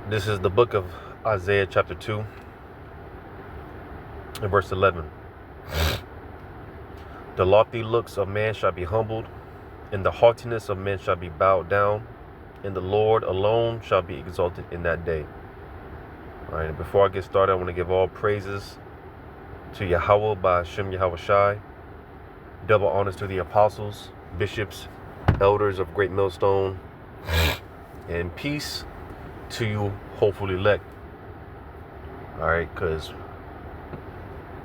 This is the book of Isaiah chapter 2 and verse 11. The lofty looks of man shall be humbled, and the haughtiness of men shall be bowed down, and the Lord alone shall be exalted in that day. All right, and before I get started, I want to give all praises to Yahweh by Hashem Yahweh Shai. Double honors to the apostles, bishops, elders of Great Millstone, and peace to you hopefully elect. All right, because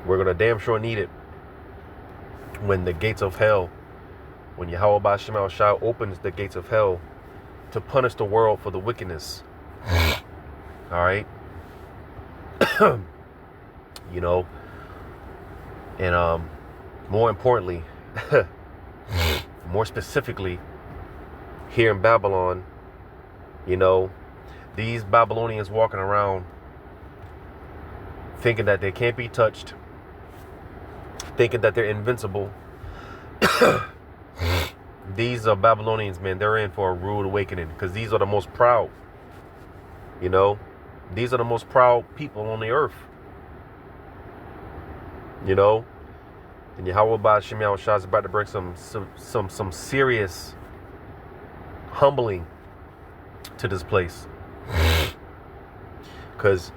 we're going to damn sure need it when the gates of hell, when Yahweh by Hashem Yahweh Shai opens the gates of hell to punish the world for the wickedness. All right. And more importantly, more specifically, here in Babylon, these Babylonians walking around thinking that they can't be touched, thinking that they're invincible. These are Babylonians, man. They're in for a rude awakening, because these are the most proud. These are the most proud people on the earth. And Yahweh by Hashem Yahweh Shai is about to bring some serious humbling to this place. Because,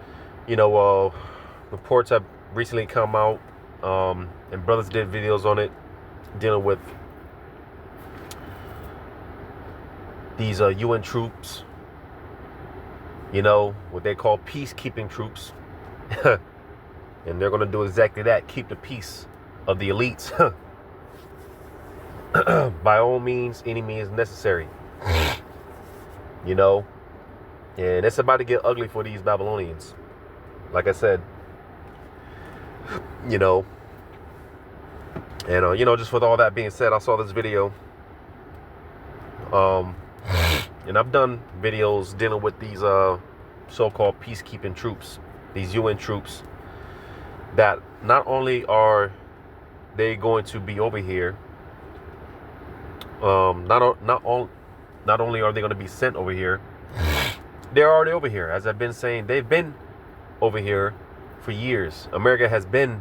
reports have recently come out, and brothers did videos on it, dealing with these UN troops, what they call peacekeeping troops. And they're going to do exactly that, keep the peace of the elites. By all means, any means necessary. And it's about to get ugly for these Babylonians. Like I said, and just with all that being said, I saw this video. And I've done videos dealing with these so-called peacekeeping troops, these UN troops, that not only are they going to be over here, not only are they going to be sent over here, they're already over here. As I've been saying, they've been over here for years. America has been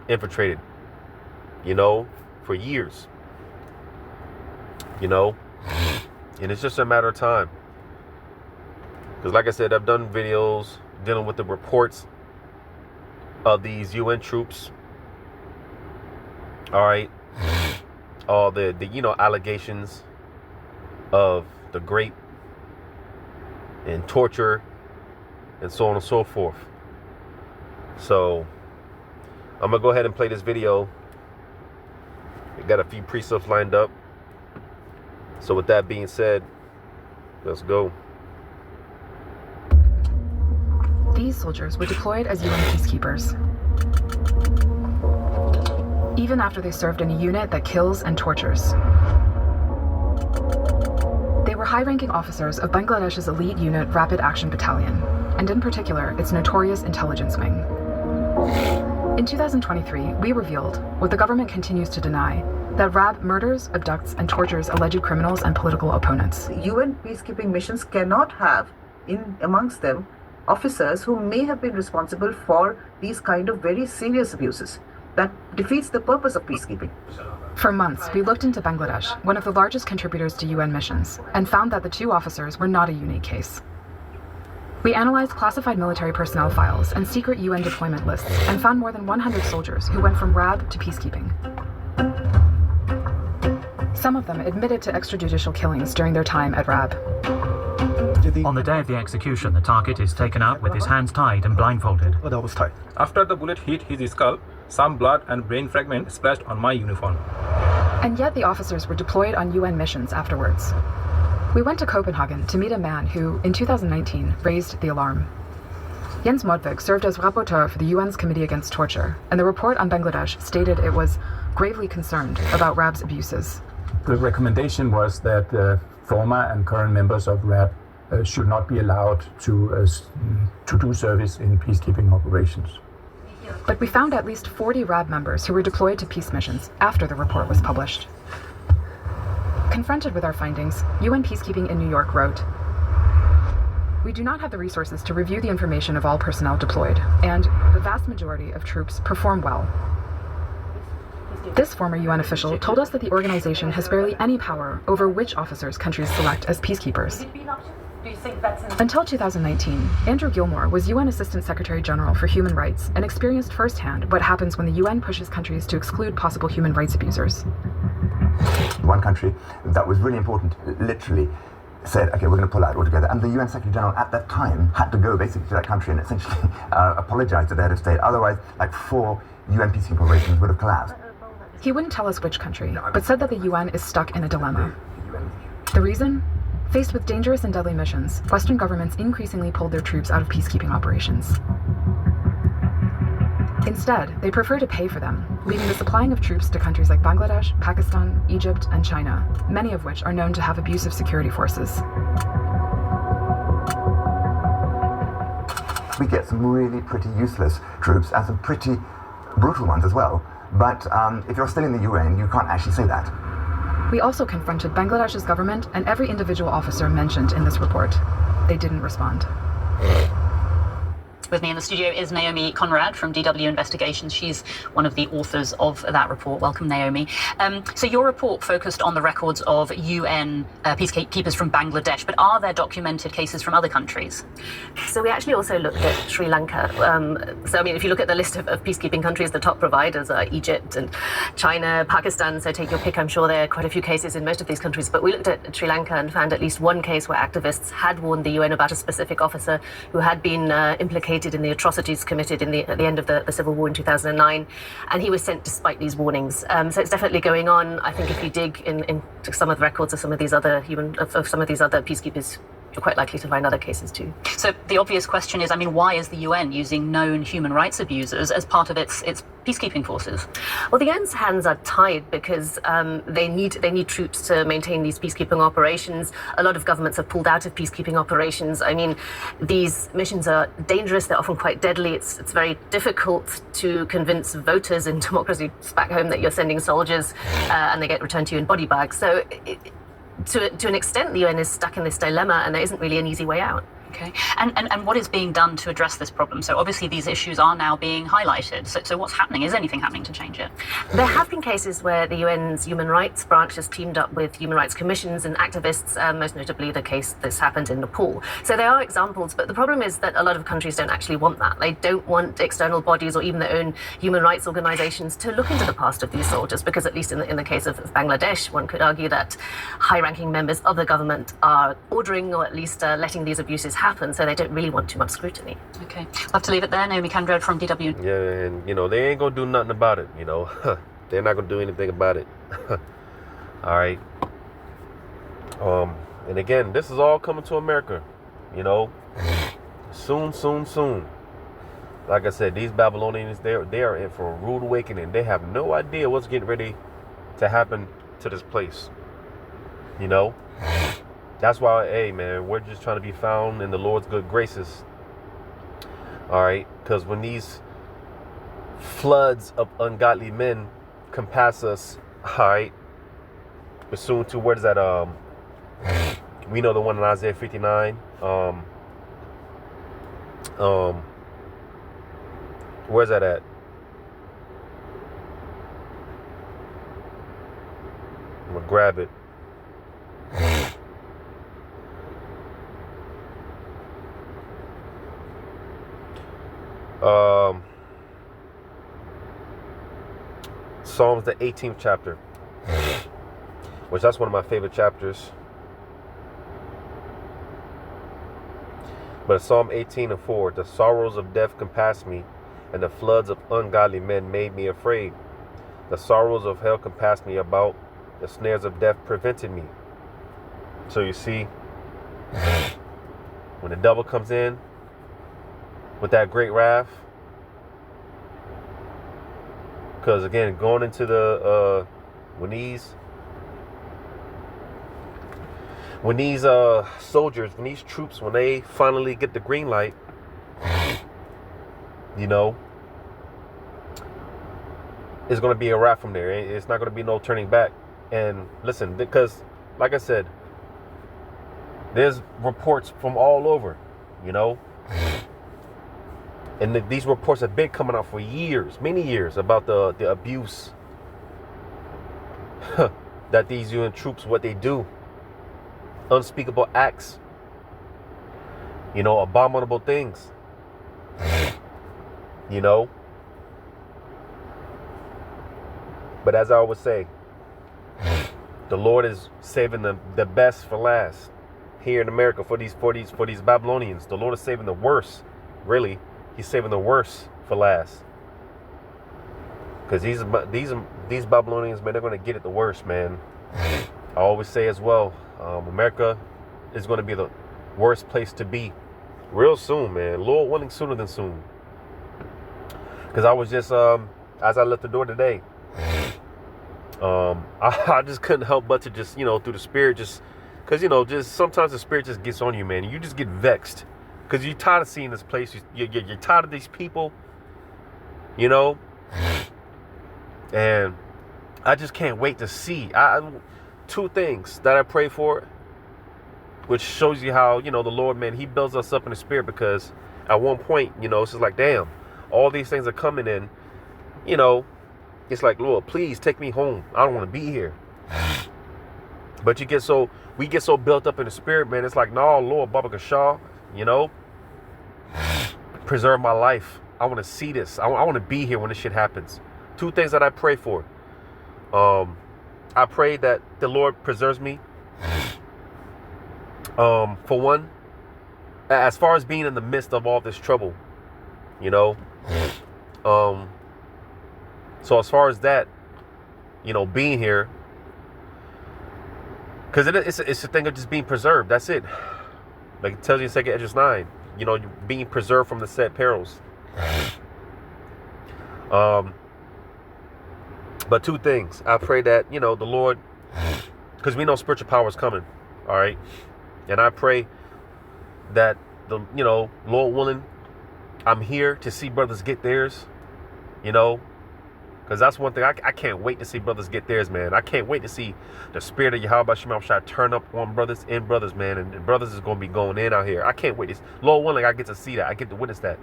infiltrated, for years, and it's just a matter of time. Because like I said, I've done videos dealing with the reports of these UN troops. All right. All the allegations of the rape and torture and so on and so forth. So I'm gonna go ahead and play this video. We got a few precepts lined up. So with that being said, let's go. These soldiers were deployed as UN peacekeepers, even after they served in a unit that kills and tortures. They were high-ranking officers of Bangladesh's elite unit Rapid Action Battalion, and in particular, its notorious intelligence wing. In 2023, we revealed, what the government continues to deny, that RAB murders, abducts, and tortures alleged criminals and political opponents. UN peacekeeping missions cannot have, amongst them, officers who may have been responsible for these kind of very serious abuses. That defeats the purpose of peacekeeping. For months, we looked into Bangladesh, one of the largest contributors to UN missions, and found that the two officers were not a unique case. We analyzed classified military personnel files and secret UN deployment lists, and found more than 100 soldiers who went from RAB to peacekeeping. Some of them admitted to extrajudicial killings during their time at RAB. On the day of the execution, the target is taken out with his hands tied and blindfolded. After the bullet hit his skull, some blood and brain fragments splashed on my uniform. And yet the officers were deployed on UN missions afterwards. We went to Copenhagen to meet a man who, in 2019, raised the alarm. Jens Modvig served as rapporteur for the UN's Committee Against Torture, and the report on Bangladesh stated it was gravely concerned about RAB's abuses. The recommendation was that former and current members of RAB should not be allowed to do service in peacekeeping operations. But we found at least 40 RAB members who were deployed to peace missions after the report was published. Confronted with our findings, UN Peacekeeping in New York wrote, We do not have the resources to review the information of all personnel deployed, and the vast majority of troops perform well. This former UN official told us that the organization has barely any power over which officers countries select as peacekeepers. Until 2019, Andrew Gilmore was UN Assistant Secretary General for Human Rights and experienced firsthand what happens when the UN pushes countries to exclude possible human rights abusers. One country that was really important literally said, okay, we're going to pull out altogether. And the UN Secretary General at that time had to go basically to that country and essentially apologize to the head of state. Otherwise, like 4 UN peacekeeping operations would have collapsed. He wouldn't tell us which country, but said that the UN is stuck in a dilemma. The reason? Faced with dangerous and deadly missions, Western governments increasingly pulled their troops out of peacekeeping operations. Instead, they prefer to pay for them, leaving the supplying of troops to countries like Bangladesh, Pakistan, Egypt, and China, many of which are known to have abusive security forces. We get some really pretty useless troops and some pretty brutal ones as well. But if you're still in the UN, you can't actually say that. We also confronted Bangladesh's government and every individual officer mentioned in this report. They didn't respond. With me in the studio is Naomi Conrad from DW Investigations. She's one of the authors of that report. Welcome, Naomi. So your report focused on the records of UN peacekeepers from Bangladesh, but are there documented cases from other countries? So we actually also looked at Sri Lanka. So, I mean, if you look at the list of peacekeeping countries, the top providers are Egypt and China, Pakistan, so take your pick. I'm sure there are quite a few cases in most of these countries, but we looked at Sri Lanka and found at least one case where activists had warned the UN about a specific officer who had been implicated in the atrocities committed at the end of the civil war in 2009, and he was sent despite these warnings. So it's definitely going on. I think if you dig into some of the records of some of these other peacekeepers, you're quite likely to find other cases too. So the obvious question is, I mean, why is the UN using known human rights abusers as part of its peacekeeping forces? Well, the UN's hands are tied because they need troops to maintain these peacekeeping operations. A lot of governments have pulled out of peacekeeping operations. I mean, these missions are dangerous. They're often quite deadly. It's very difficult to convince voters in democracies back home that you're sending soldiers and they get returned to you in body bags. So to an extent, the UN is stuck in this dilemma, and there isn't really an easy way out. Okay. And what is being done to address this problem? So obviously these issues are now being highlighted. So what's happening? Is anything happening to change it? There have been cases where the UN's human rights branch has teamed up with human rights commissions and activists, most notably the case that's happened in Nepal. So there are examples, but the problem is that a lot of countries don't actually want that. They don't want external bodies or even their own human rights organizations to look into the past of these soldiers, because at least in the case of Bangladesh, one could argue that high-ranking members of the government are ordering or at least letting these abuses happen, so they don't really want too much scrutiny. Okay, I'll have to leave it there. Naomi Conrad from DW. Yeah, and they ain't gonna do nothing about it. They're not gonna do anything about it. All right. And again, this is all coming to America. Soon. Like I said, these Babylonians, they are in for a rude awakening. They have no idea what's getting ready to happen to this place. That's why, hey, man, we're just trying to be found in the Lord's good graces. All right? Because when these floods of ungodly men compass us, all right, we're soon to, where is that? We know the one in Isaiah 59. Where's that at? I'm going to grab it. Psalms, the 18th chapter, which that's one of my favorite chapters. But Psalm 18:4, the sorrows of death compassed me, and the floods of ungodly men made me afraid. The sorrows of hell compassed me about, the snares of death prevented me. So you see, when the devil comes in with that great wrath, because again, going into the when these soldiers, when these troops, when they finally get the green light, it's going to be a wrap from there. It's not going to be no turning back. And listen, because like I said, there's reports from all over. you know. And these reports have been coming out for years, many years, about the abuse that these UN troops, what they do. Unspeakable acts, you know, abominable things, you know. But as I always say, the Lord is saving the best for last here in America for these Babylonians. The Lord is saving the worst, really. He's saving the worst for last. Because these Babylonians, man, they're going to get it the worst, man. I always say as well, America is going to be the worst place to be real soon, man. Lord willing, sooner than soon. Because I was just, as I left the door today, I just couldn't help but to just, you know, through the spirit, just because, you know, just sometimes the spirit just gets on you, man. You just get vexed because you're tired of seeing this place. You're tired of these people, you know. And I just can't wait to see. Two things that I pray for, which shows you how, you know, the Lord, man, he builds us up in the spirit, because at one point, you know, it's just like, damn, all these things are coming in, you know. It's like, Lord, please take me home. I don't want to be here. But we get so built up in the spirit, man. It's like, no, Lord, Baba Kashaw, you know, preserve my life. I want to see this. I want to be here when this shit happens. Two things that I pray for. I pray that the Lord preserves me. For one, as far as being in the midst of all this trouble, you know, so as far as that, you know, being here, because it's a thing of just being preserved. That's it. Like it tells you in 2 Esdras 9, you know, you're being preserved from the said perils. But two things. I pray that, you know, the Lord, because we know spiritual power is coming. All right. And I pray that you know, Lord willing, I'm here to see brothers get theirs, you know. Because that's one thing, I can't wait to see brothers get theirs, man. I can't wait to see the spirit of Yahweh Shema Shai turn up on brothers, man. And brothers is going to be going in out here. I can't wait. Lord willing, I get to see that. I get to witness that.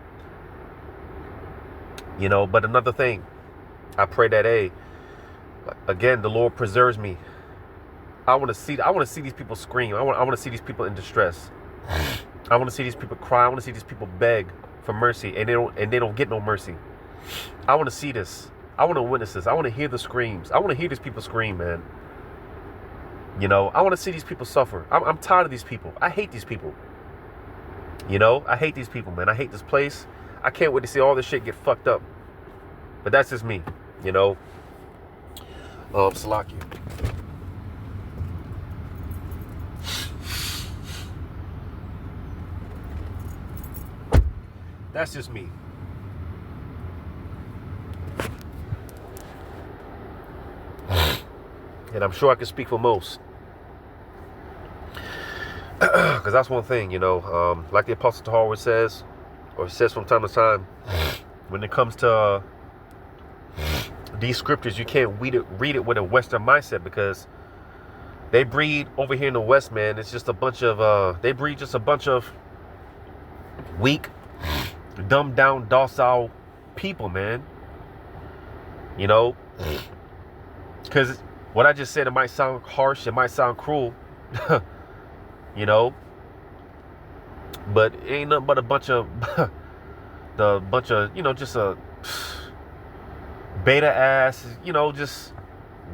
You know, but another thing, I pray that, again, the Lord preserves me. I want to see these people scream. I want to see these people in distress. I want to see these people cry. I want to see these people beg for mercy, and they don't get no mercy. I want to see this. I want to witness this. I want to hear the screams. I want to hear these people scream, man. You know, I want to see these people suffer. I'm tired of these people. I hate these people. You know, I hate these people, man. I hate this place. I can't wait to see all this shit get fucked up. But that's just me, you know. Salaki. That's just me. And I'm sure I can speak for most. Because that's one thing, you know, like the Apostle Tahar says, or says from time to time, when it comes to these scriptures, you can't read it with a Western mindset, because they breed over here in the West, man. It's just a bunch of, they breed just a bunch of weak, dumbed down, docile people, man. You know, because what I just said, it might sound harsh, it might sound cruel, you know, but it ain't nothing but a bunch of, you know, just a beta ass, you know, just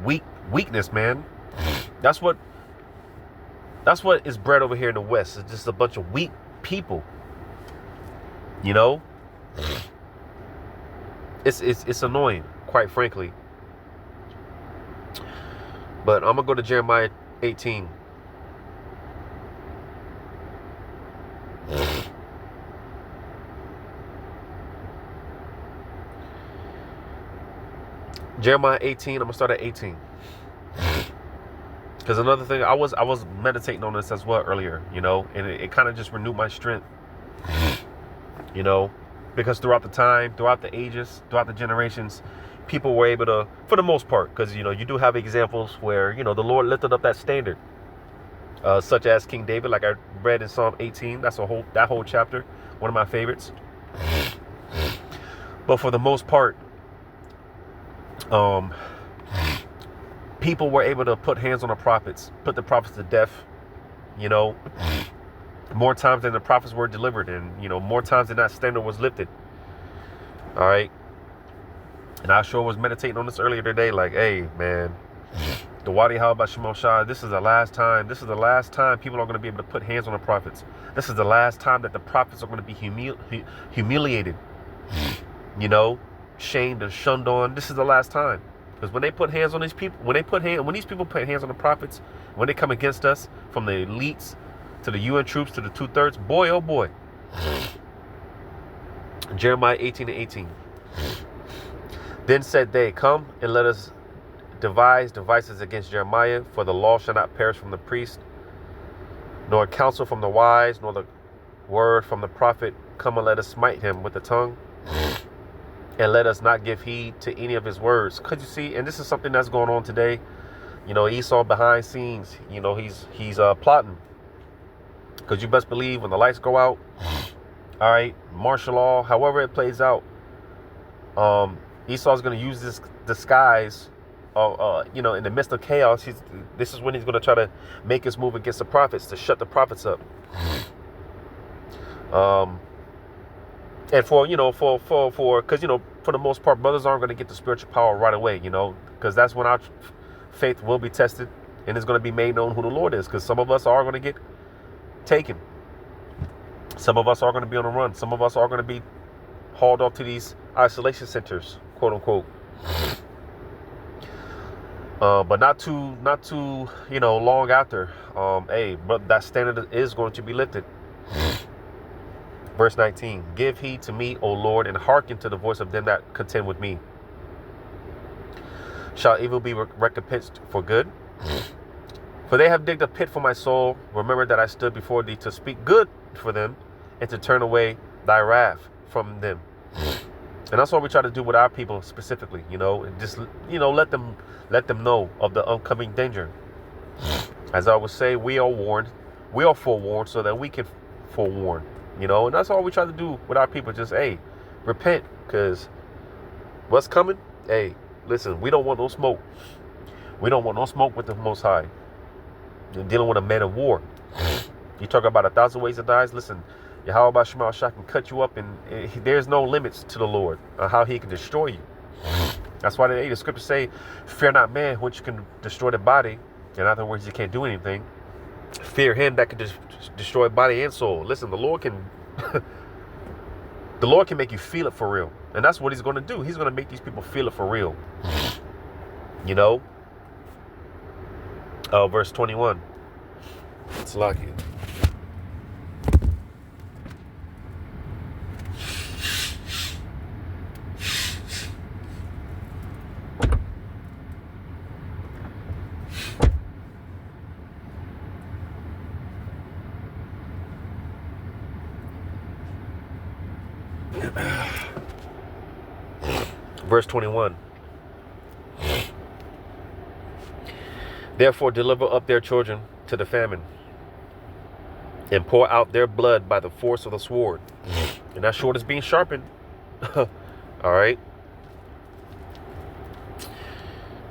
weakness, man. That's what is bred over here in the West. It's just a bunch of weak people, you know. It's annoying, quite frankly. But I'm going to go to Jeremiah 18. Jeremiah 18, I'm going to start at 18. Because another thing, I was meditating on this as well earlier, you know, and it kind of just renewed my strength, you know, because throughout the time, throughout the ages, throughout the generations, people were able to, for the most part, because, you know, you do have examples where, you know, the Lord lifted up that standard. such as King David, like I read in Psalm 18. That's that whole chapter, one of my favorites. But for the most part, people were able to put hands on the prophets, put the prophets to death, more times than the prophets were delivered, and more times than that standard was lifted. All right. And I sure was meditating on this earlier today, like, hey, man, the Wadi Halba Shimon Shah, this is the last time people are going to be able to put hands on the prophets. This is the last time that the prophets are going to be humiliated, shamed and shunned on. This is the last time. Because when they put hands on these people, when these people put hands on the prophets, when they come against us, from the elites to the UN troops to the 2/3, boy, oh boy. Jeremiah 18:18. Then said they, come and let us devise devices against Jeremiah, for the law shall not perish from the priest, nor counsel from the wise, nor the word from the prophet. Come and let us smite him with the tongue, and let us not give heed to any of his words. Could you see? And this is something that's going on today. Esau behind scenes, he's plotting. Because you best believe when the lights go out, all right, martial law, however it plays out, Esau's going to use this disguise, in the midst of chaos. This is when he's going to try to make his move against the prophets, to shut the prophets up. And for the most part, brothers aren't going to get the spiritual power right away, because that's when our faith will be tested, and it's going to be made known who the Lord is, because some of us are going to get taken. Some of us are going to be on the run. Some of us are going to be hauled off to these isolation centers, quote unquote. But not too long after. But that standard is going to be lifted. Verse 19, give heed to me, O Lord, and hearken to the voice of them that contend with me. Shall evil be recompensed for good? For they have digged a pit for my soul. Remember that I stood before thee to speak good for them, and to turn away thy wrath from them. And that's what we try to do with our people specifically, and just, let them know of the oncoming danger. As I would say, we are warned, we are forewarned so that we can forewarn, and that's all we try to do with our people. Just, hey, repent, because what's coming? Hey, listen, we don't want no smoke. We don't want no smoke with the Most High. You're dealing with a man of war. You talk about 1,000 ways to die. Listen, Yahweh Shema Shah can cut you up, and there's no limits to the Lord on how he can destroy you. That's why the scriptures say, fear not man, which can destroy the body. In other words, you can't do anything. Fear him that can destroy body and soul. Listen, the Lord can make you feel it for real. And that's what he's going to do. He's going to make these people feel it for real. Verse 21. It's lucky. Verse 21. Therefore deliver up their children to the famine, and pour out their blood by the force of the sword. And that sword is being sharpened. All right.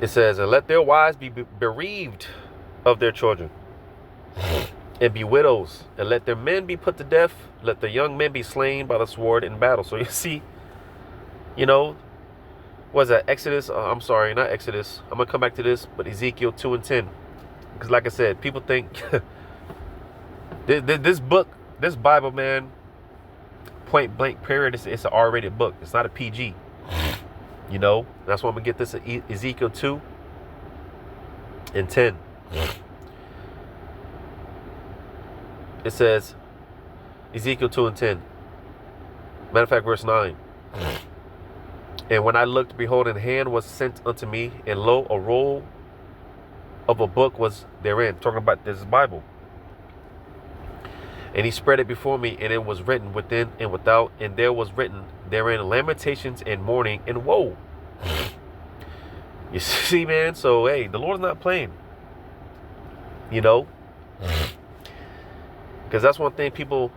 It says, and let their wives be bereaved of their children, and be widows, and let their men be put to death. Let the young men be slain by the sword in battle. So you see, was that Exodus? I'm sorry, not Exodus. I'm going to come back to this, but Ezekiel 2:10. Because like I said, people think this book, this Bible, man, point blank period, it's an R-rated book. It's not a PG. That's why I'm going to get this Ezekiel 2:10. It says, Ezekiel 2:10. Matter of fact, verse 9. And when I looked, behold, an hand was sent unto me, and lo, a roll of a book was therein. Talking about this Bible. And he spread it before me, and it was written within and without, and there was written therein lamentations and mourning and woe. You see, man? So, hey, the Lord's not playing. Because that's one thing people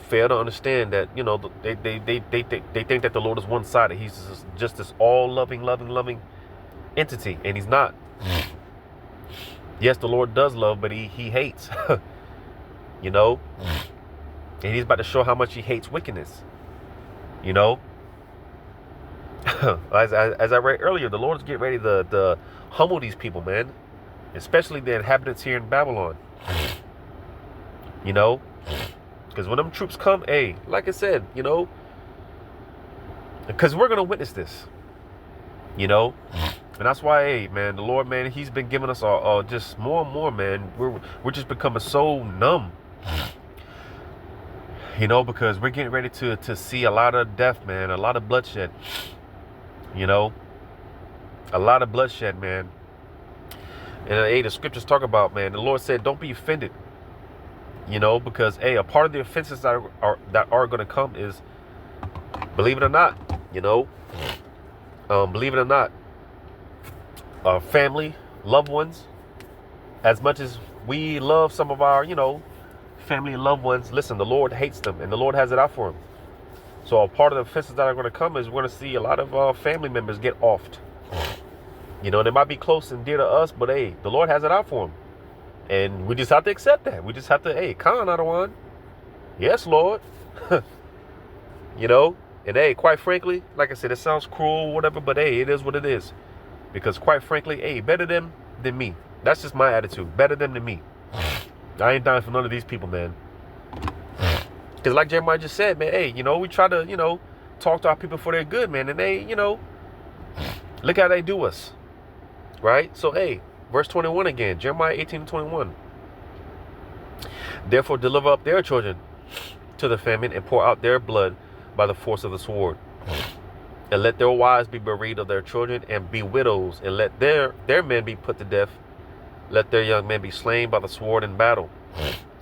fail to understand, that, you know, they think that the Lord is one-sided. He's just this all-loving entity, and he's not. Yes, the Lord does love, but he hates. You know? And he's about to show how much he hates wickedness. You know? As I read earlier, the Lord's getting ready to humble these people, man. Especially the inhabitants here in Babylon. You know? Because when them troops come, hey, like I said, you know, because we're going to witness this. You know? And that's why, hey, man, the Lord, man, he's been giving us just more and more, man. We're just becoming so numb. You know, because we're getting ready to see a lot of death, man, a lot of bloodshed. You know, a lot of bloodshed, man. And hey, the scriptures talk about, man, the Lord said, don't be offended. You know, because hey, a part of the offenses that are going to come is, believe it or not, you know, believe it or not, family, loved ones, as much as we love some of our, you know, family and loved ones, listen, the Lord hates them, and the Lord has it out for them. So a part of the offenses that are going to come is we're going to see a lot of family members get offed. You know, they might be close and dear to us, but hey, the Lord has it out for them. And we just have to accept that. We just have to, hey, Khan Adawan. Yes, Lord. You know, and hey, quite frankly, like I said, it sounds cruel, whatever, but hey, it is what it is. Because quite frankly, hey, better them than me. That's just my attitude. Better them than me. I ain't dying for none of these people, man. Because like Jeremiah just said, man, hey, you know, we try to, you know, talk to our people for their good, man. And they, you know, look how they do us. Right? So, hey, verse 21 again, Jeremiah 18:21. Therefore, deliver up their children to the famine and pour out their blood by the force of the sword. And let their wives be bereaved of their children and be widows. And let their men be put to death. Let their young men be slain by the sword in battle.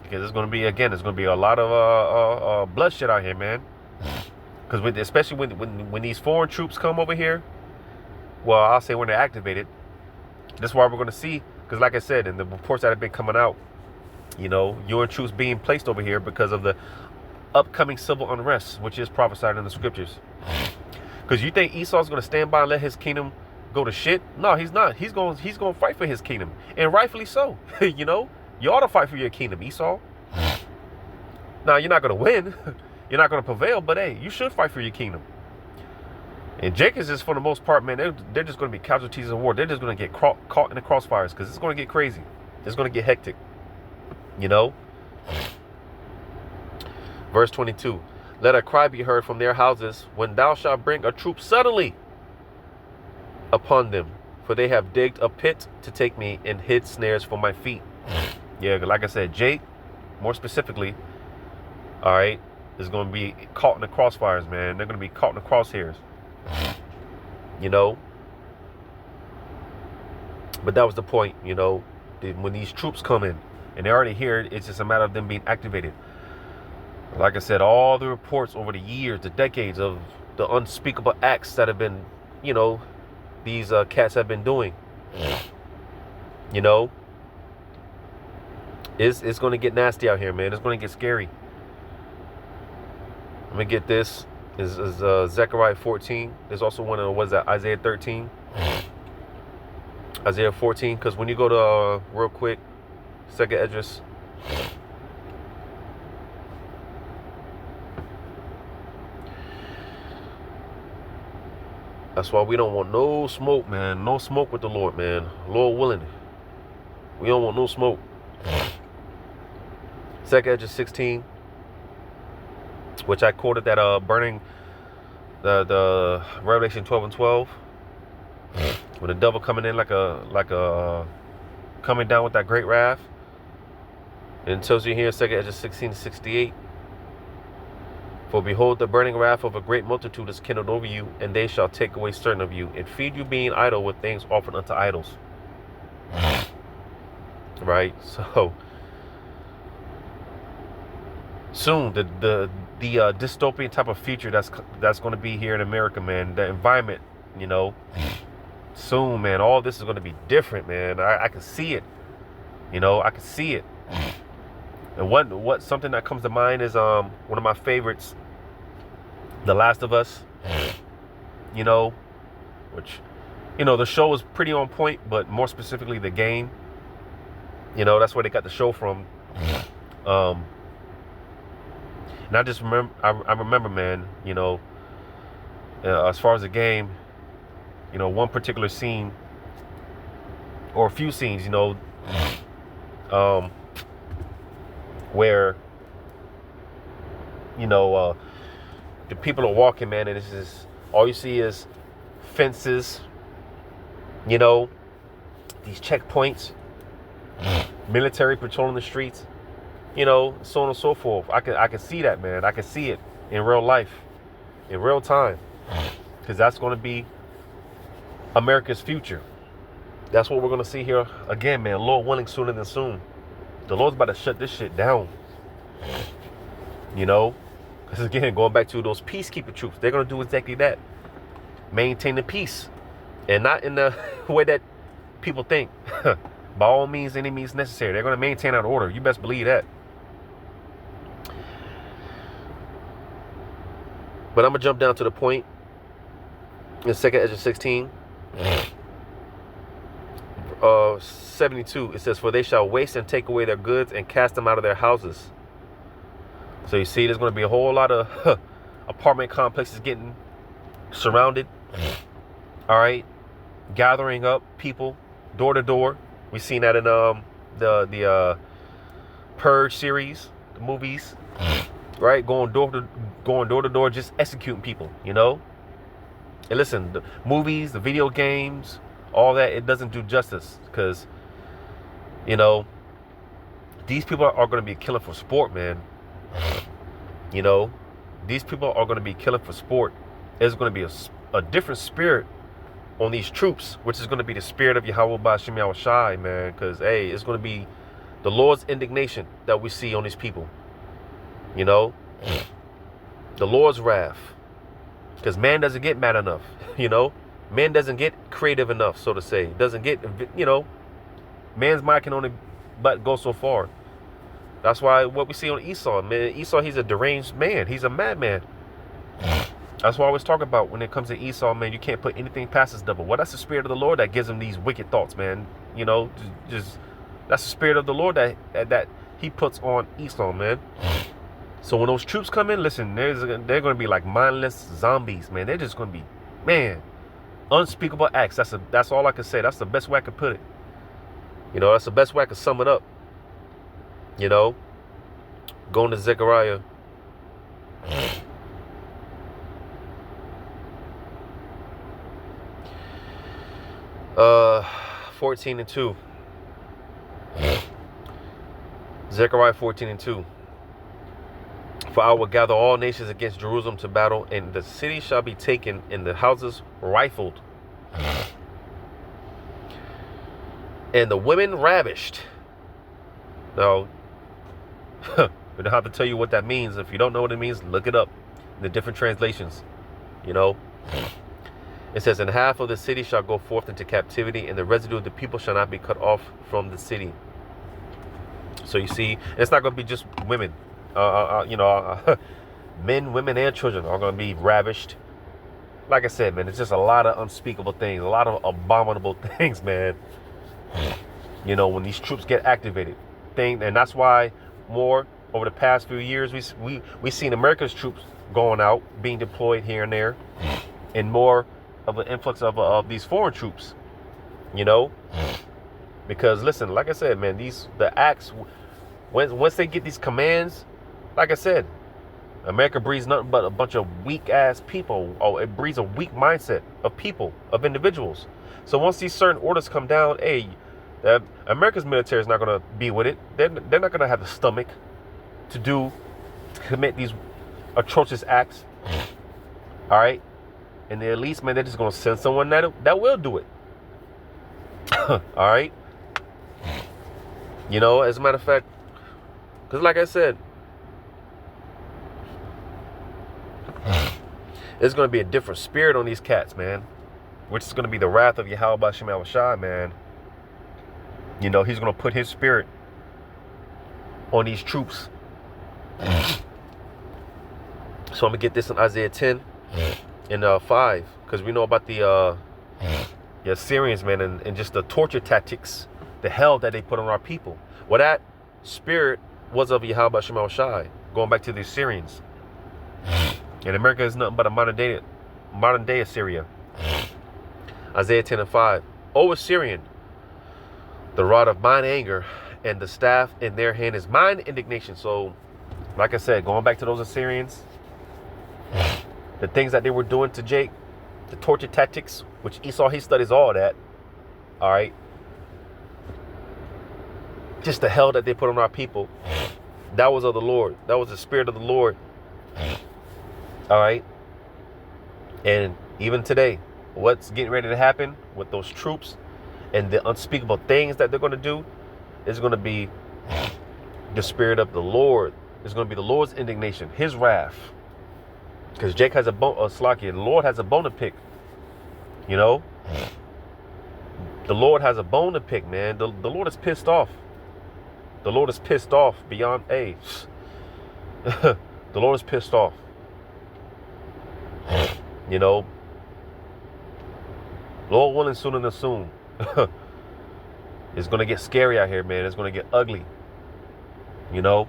Because it's going to be, again, there's going to be a lot of bloodshed out here, man. Because especially when these foreign troops come over here, well, I'll say when they're activated, that's why we're going to see, because like I said, in the reports that have been coming out, you know, UN troops being placed over here because of the upcoming civil unrest, which is prophesied in the scriptures. Because you think Esau's going to stand by and let his kingdom go to shit? No, he's not. He's going to fight for his kingdom, and rightfully so. You know, you ought to fight for your kingdom, Esau. Now, you're not going to win. You're not going to prevail, but hey, you should fight for your kingdom. And Jacob's just, for the most part, man, they're just going to be casualties of war. They're just going to get caught in the crossfires because it's going to get crazy. It's going to get hectic. You know? Verse 22. Let a cry be heard from their houses when thou shalt bring a troop suddenly upon them. For they have digged a pit to take me and hid snares for my feet. Yeah, like I said, Jake, more specifically, all right, is going to be caught in the crossfires, man. They're going to be caught in the crosshairs. You know? But that was the point, you know. When these troops come in, and they're already here, it's just a matter of them being activated. Like I said, all the reports over the years, the decades of the unspeakable acts that have been, you know, these cats have been doing. You know? It's going to get nasty out here, man. It's going to get scary. Let me get this. Is Zechariah 14. There's also one of, what is that, Isaiah 13. Isaiah 14, because when you go to, real quick, Second Esdras. That's why we don't want no smoke, man. No smoke with the Lord, man. Lord willing. We don't want no smoke. Second Esdras 16. Which I quoted that burning the Revelation 12:12, with the devil coming in like a coming down with that great wrath. And it tells you here in 2 Esdras 16:68, for behold, the burning wrath of a great multitude is kindled over you, and they shall take away certain of you, and feed you being idle with things offered unto idols. Right? So soon the dystopian type of future that's going to be here in America, man, the environment, you know, soon, man, all this is going to be different, man. I can see it, you know, I can see it. And what something that comes to mind is one of my favorites, The Last of Us. You know, which, you know, the show is pretty on point, but more specifically the game. You know, that's where they got the show from. And I just remember, I remember, man, you know, as far as the game, you know, one particular scene, or a few scenes, you know, where, you know, the people are walking, man, and it's just, all you see is fences, you know, these checkpoints, military patrolling the streets, you know, so on and so forth. I can see that, man. I can see it in real life, in real time, because that's going to be America's future. That's what we're going to see here again, man. Lord willing, sooner than soon. The Lord's about to shut this shit down. You know, because again, going back to those peacekeeper troops, they're going to do exactly that. Maintain the peace, and not in the way that people think. By all means, any means necessary. They're going to maintain that order. You best believe that. But I'm going to jump down to the point in 2nd Ezra 16. 72, it says, for they shall waste and take away their goods and cast them out of their houses. So you see, there's going to be a whole lot of apartment complexes getting surrounded. All right, gathering up people door to door. We've seen that in the Purge series, the movies, right? Going door to door, just executing people. You know. And listen, the movies, the video games, all that, it doesn't do justice, because, you know, these people are going to be killing for sport, man. You know, these people are going to be killing for sport. There's going to be a different spirit on these troops, which is going to be the spirit of Yahweh Ba'Shem Yahweh Shai, man. Because, hey, it's going to be the Lord's indignation that we see on these people. You know, the Lord's wrath. Because man doesn't get mad enough, you know. Man doesn't get creative enough, so to say. Doesn't get, you know, man's mind can only but go so far. That's why what we see on Esau, man. Esau, he's a deranged man. He's a madman. That's what I always talk about when it comes to Esau, man. You can't put anything past his devil. Well, that's the spirit of the Lord that gives him these wicked thoughts, man. You know, just that's the spirit of the Lord that he puts on Esau, man. So when those troops come in, listen, they're going to be like mindless zombies, man. They're just going to be, man, unspeakable acts. That's all I can say. That's the best way I could put it. You know, that's the best way I could sum it up. You know, going to Zechariah. 14:2. Zechariah 14:2. For I will gather all nations against Jerusalem to battle, and the city shall be taken, and the houses rifled, and the women ravished. Now, we don't have to tell you what that means. If you don't know what it means, look it up in the different translations. You know, it says, and half of the city shall go forth into captivity, and the residue of the people shall not be cut off from the city. So you see, it's not going to be just women. You know, men, women, and children are going to be ravished. Like I said, man, it's just a lot of unspeakable things, a lot of abominable things, man. You know, when these troops get activated, and that's why more over the past few years we seen America's troops going out, being deployed here and there, and more of an influx of these foreign troops. You know, because listen, like I said, man, the acts, once they get these commands. Like I said, America breeds nothing but a bunch of weak ass people. Oh, it breeds a weak mindset of people, of individuals. So once these certain orders come down, hey, America's military is not going to be with it. They're not going to have the stomach to commit these atrocious acts. All right, and the elites, man, they're just going to send someone that will do it. All right, you know, as a matter of fact, because like I said, there's going to be a different spirit on these cats, man, which is going to be the wrath of Yahweh Ba'Shem Yahweh Shai, man. You know, he's going to put his spirit on these troops. So I'm gonna get this in Isaiah 10 and 5, because we know about the Assyrians, man, and just the torture tactics, the hell that they put on our people. Well, that spirit was of Yahweh Shema Shai, going back to the Assyrians. And America is nothing but a modern day Assyria. Isaiah 10 and 5. O Assyrian, the rod of mine anger and the staff in their hand is mine indignation. So, like I said, going back to those Assyrians, the things that they were doing to Jake, the torture tactics, which Esau, he studies all that. All right. Just the hell that they put on our people. That was of the Lord. That was the spirit of the Lord. All right. And even today, what's getting ready to happen with those troops and the unspeakable things that they're going to do is going to be the spirit of the Lord. It's going to be the Lord's indignation, his wrath. Because Jake has a bone, Slakia, the Lord has a bone to pick. You know? The Lord has a bone to pick, man. The Lord is pissed off. The Lord is pissed off beyond age. The Lord is pissed off. You know? Lord willing, sooner than soon. It's going to get scary out here, man. It's going to get ugly. You know?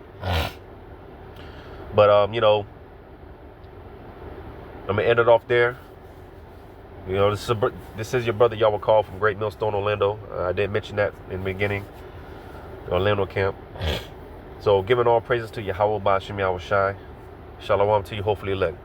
But, you know, I'm going to end it off there. You know, this is your brother Yahweh Call from Great Millstone, Orlando. I didn't mention that in the beginning. The Orlando camp. So, giving all praises to Yahweh Ba'ashem Yahweh Shai. Shalom to you, hopefully elect.